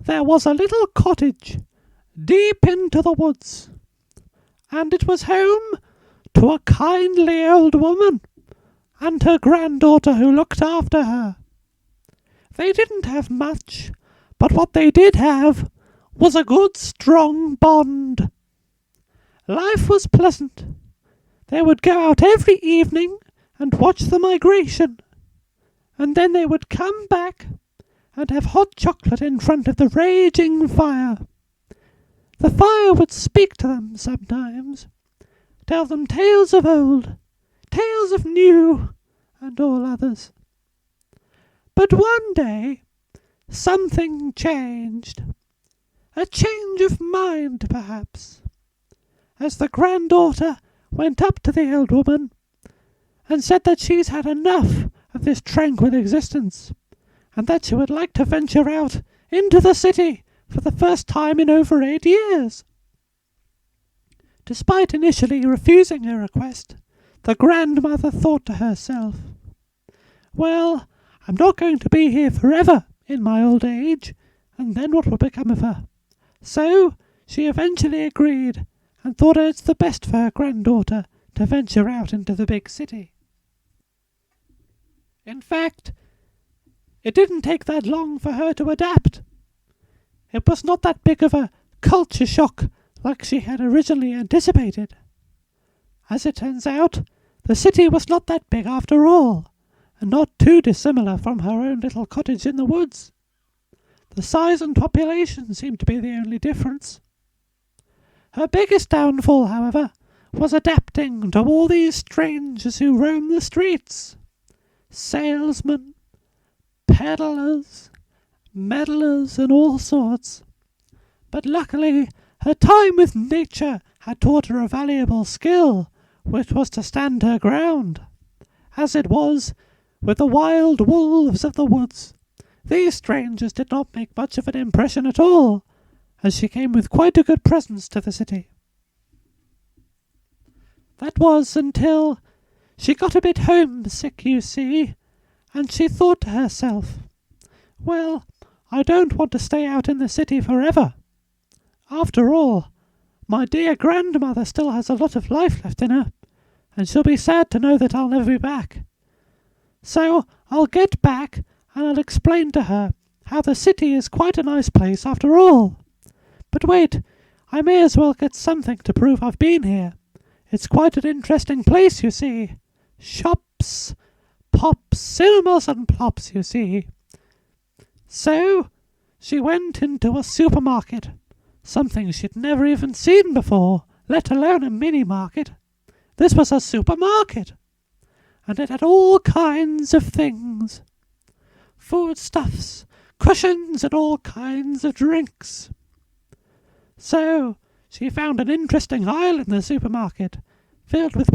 there was a little cottage deep into the woods, and it was home to a kindly old woman and her granddaughter who looked after her. They didn't have much, but what they did have was a good strong bond. Life was pleasant. They would go out every evening and watch the migration, and then they would come back and have hot chocolate in front of the raging fire. The fire would speak to them sometimes, tell them tales of old, tales of new, and all others. But one day something changed. A change of mind, perhaps, as the granddaughter went up to the old woman and said that she's had enough of this tranquil existence, and that she would like to venture out into the city for the first time in over 8 years. Despite initially refusing her request, the grandmother thought to herself, "Well, I'm not going to be here forever in my old age, and then what will become of her?" So she eventually agreed and thought it's the best for her granddaughter to venture out into the big city. In fact, it didn't take that long for her to adapt. It was not that big of a culture shock like she had originally anticipated. As it turns out, the city was not that big after all, and not too dissimilar from her own little cottage in the woods. The size and population seemed to be the only difference. Her biggest downfall, however, was adapting to all these strangers who roam the streets. Salesmen, peddlers, meddlers, and all sorts. But luckily, her time with nature had taught her a valuable skill, which was to stand her ground. As it was, with the wild wolves of the woods, these strangers did not make much of an impression at all, as she came with quite a good presence to the city. That was until she got a bit homesick, you see, and she thought to herself, "Well, I don't want to stay out in the city forever. After all, my dear grandmother still has a lot of life left in her, and she'll be sad to know that I'll never be back. So I'll get back and I'll explain to her how the city is quite a nice place after all. But wait, I may as well get something to prove I've been here. It's quite an interesting place, you see. Shops, pops, cinemas and plops, you see." So she went into a supermarket, something she'd never even seen before, let alone a mini-market. This was a supermarket, and it had all kinds of things. Foodstuffs, cushions, and all kinds of drinks. So she found an interesting aisle in the supermarket, filled with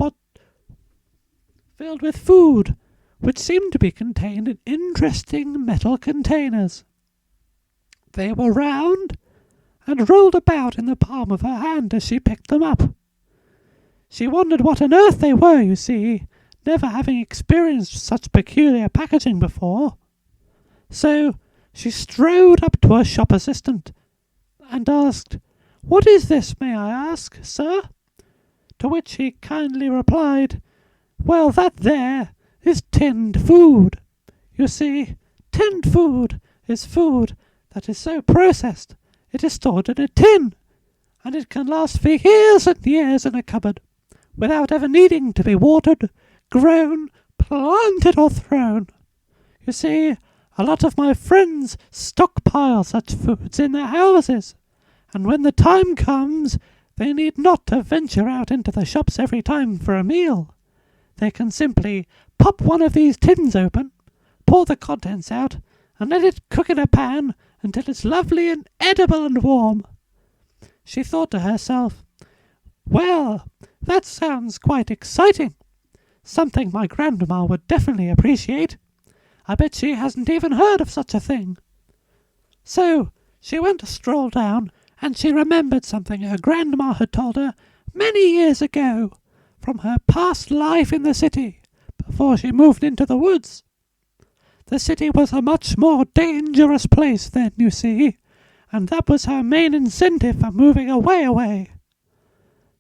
food, which seemed to be contained in interesting metal containers. They were round and rolled about in the palm of her hand as she picked them up. She wondered what on earth they were, you see, never having experienced such peculiar packaging before. So she strode up to her shop assistant and asked, "What is this, may I ask, sir?" To which he kindly replied, "Well, that there is tinned food. You see, tinned food is food that is so processed it is stored in a tin, and it can last for years and years in a cupboard, without ever needing to be watered, grown, planted, or thrown. You see, a lot of my friends stockpile such foods in their houses, and when the time comes, they need not to venture out into the shops every time for a meal. They can simply pop one of these tins open, pour the contents out, and let it cook in a pan until it's lovely and edible and warm." She thought to herself, "Well, that sounds quite exciting. Something my grandma would definitely appreciate. I bet she hasn't even heard of such a thing." So she went to stroll down, and she remembered something her grandma had told her many years ago from her past life in the city before she moved into the woods. The city was a much more dangerous place then, you see, and that was her main incentive for moving away.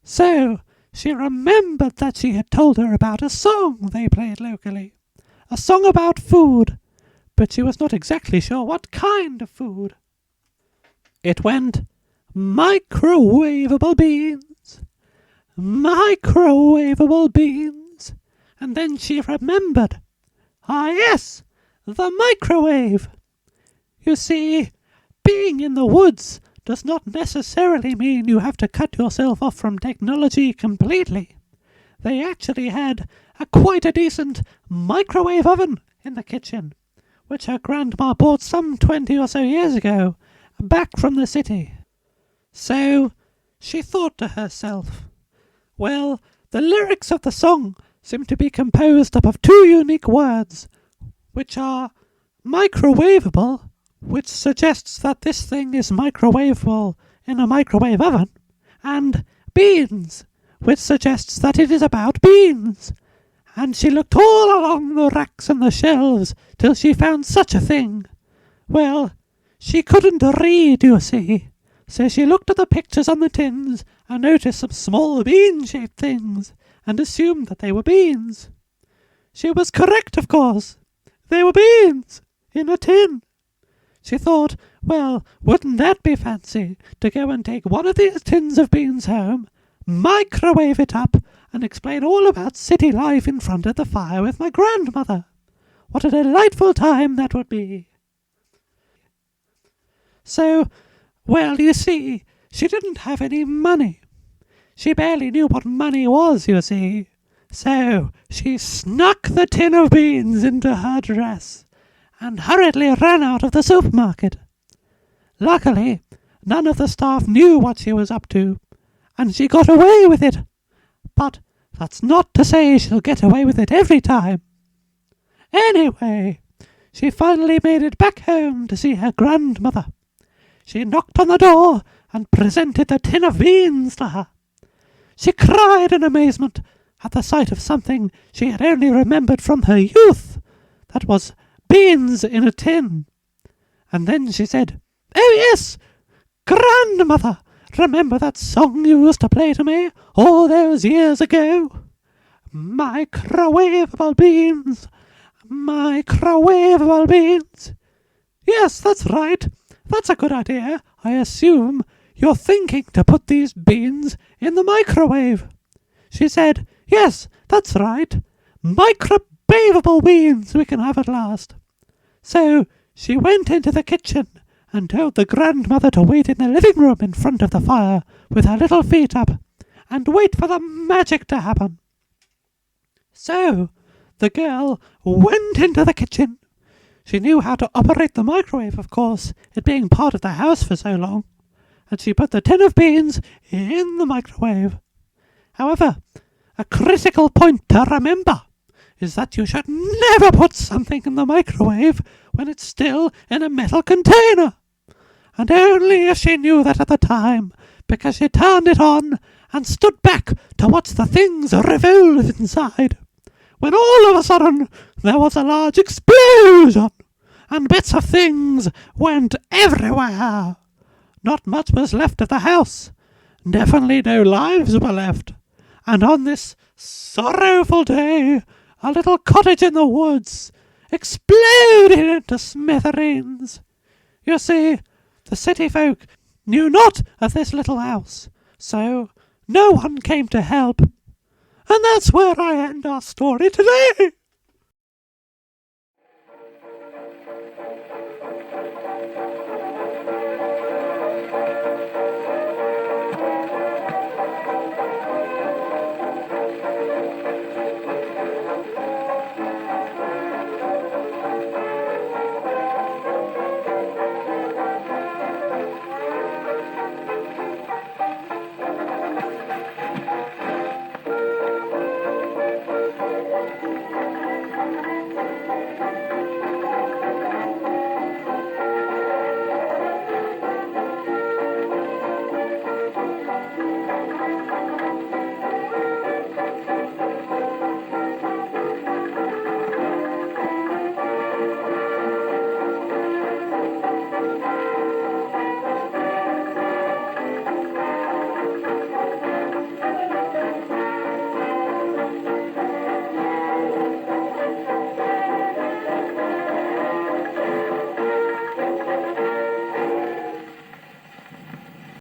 So she remembered that she had told her about a song they played locally, a song about food, but she was not exactly sure what kind of food. It went, microwaveable beans, microwaveable beans, and then she remembered. Ah yes, the microwave. You see, being in the woods does not necessarily mean you have to cut yourself off from technology completely. They actually had quite a decent microwave oven in the kitchen, which her grandma bought some 20 or so years ago, back from the city. So she thought to herself, well, the lyrics of the song seem to be composed up of two unique words, which are microwaveable, which suggests that this thing is microwaveable in a microwave oven, and beans, which suggests that it is about beans. And she looked all along the racks and the shelves till she found such a thing. Well, she couldn't read, you see, so she looked at the pictures on the tins and noticed some small bean-shaped things and assumed that they were beans. She was correct, of course. They were beans in a tin. She thought, well, wouldn't that be fancy to go and take one of these tins of beans home, microwave it up, and explain all about city life in front of the fire with my grandmother. What a delightful time that would be. So, well, you see, she didn't have any money. She barely knew what money was, you see. So she snuck the tin of beans into her dress and hurriedly ran out of the supermarket. Luckily, none of the staff knew what she was up to, and she got away with it. But that's not to say she'll get away with it every time. Anyway, she finally made it back home to see her grandmother. She knocked on the door and presented the tin of beans to her. She cried in amazement at the sight of something she had only remembered from her youth. That was beans in a tin. And then she said, "Oh yes, grandmother, remember that song you used to play to me all those years ago? Microwaveable beans, microwaveable beans. Yes, that's right. That's a good idea. I assume you're thinking to put these beans in the microwave." She said, "Yes, that's right. Microwaveable beans we can have at last." So she went into the kitchen and told the grandmother to wait in the living room in front of the fire with her little feet up and wait for the magic to happen. So the girl went into the kitchen. She knew how to operate the microwave, of course, it being part of the house for so long, and she put the tin of beans in the microwave. However, a critical point to remember is that you should never put something in the microwave when it's still in a metal container. And only if she knew that at the time, because she turned it on and stood back to watch the things revolve inside, when all of a sudden there was a large explosion, and bits of things went everywhere. Not much was left of the house. Definitely no lives were left. And on this sorrowful day, a little cottage in the woods exploded into smithereens. You see, the city folk knew not of this little house, so no one came to help. And that's where I end our story today.